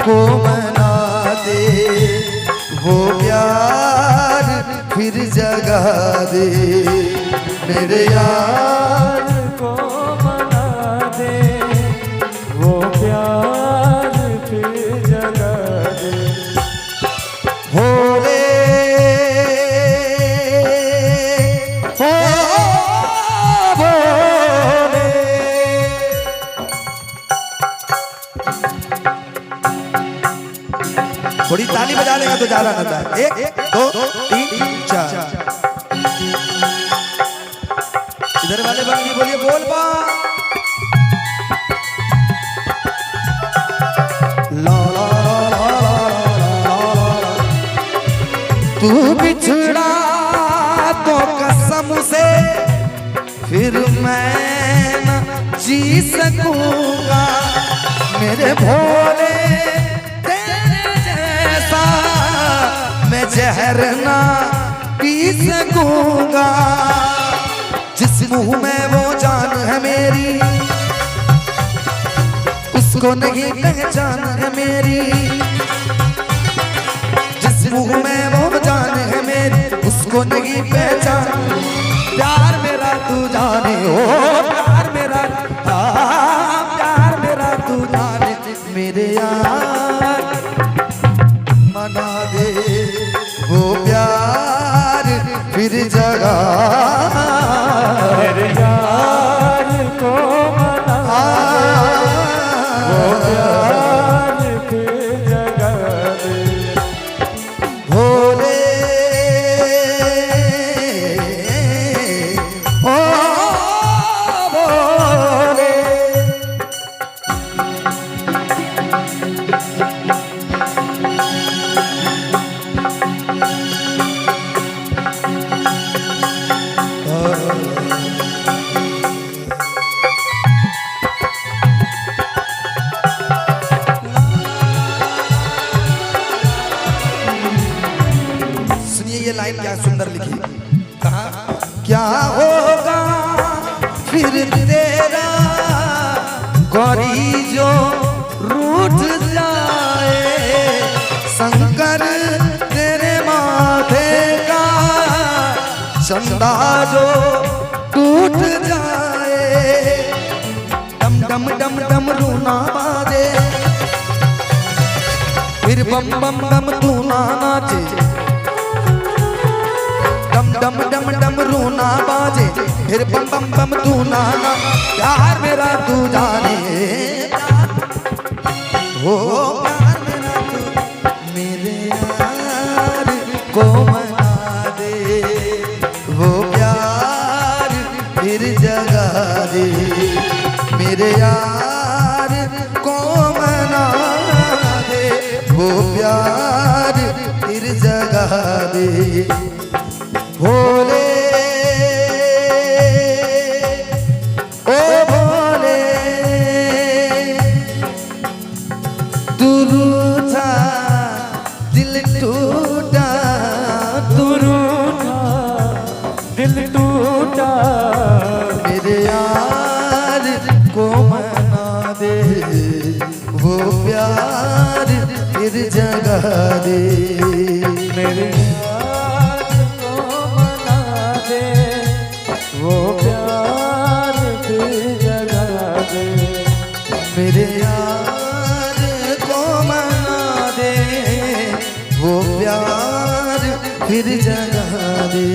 को मना दे, वो प्यार फिर जगा दे। मेरे यार को मना दे, वो प्यार फिर जगा दे। भोले हो भोले, थोड़ी ताली बजा लेगा तो ज्यादा नजर। 1 2 3 4। इधर वाले बंदी बोलिए बोल बा। ला ला ला ला ला, तू बिछड़ा तो कसम से फिर मैं न जी सकूंगा। मेरे भोले मैं जहर ना पी सकूंगा। जिस मुंह में वो जान है मेरी, उसको नहीं पहचान है मेरी। जिस मुंह में वो जान है मेरी, उसको नहीं पहचान। प्यार मेरा तू जाने, ओ प्यार मेरा, प्यार मेरा तू जाने। मेरे यार मना दे, वो प्यार फिर जगा। मेरे यार को मना दे, वो प्यार फिर जगा दे। भोले ओ भोले, ये लाइन क्या सुंदर लिखी। कहा क्या होगा फिर तेरा गौरी जो रूठ जाए। शंकर तेरे माथे का चंदा जो टूट जाए। डम डम डम डम रूना बाजे, फिर बम बम बम तू ना नाचे। डम डम डम डम रूना बाजे, फिर बम बम बम तू नाना। प्यार मेरा तू जाने, हो प्यार मेरा तू। मेरे यार को मना दे, वो प्यार फिर जगा दे। मेरे यार को मना दे, वो प्यार फिर जगा दे। भोले ओ भोले, तू रूठा दिल टूटा, तू रूठा दिल टूटा। मेरे यार को मना दे, वो प्यार फिर जगा दे। मेरे वो प्यार फिर जगा दे। मेरे यार को मना दे, वो प्यार फिर जगा दे।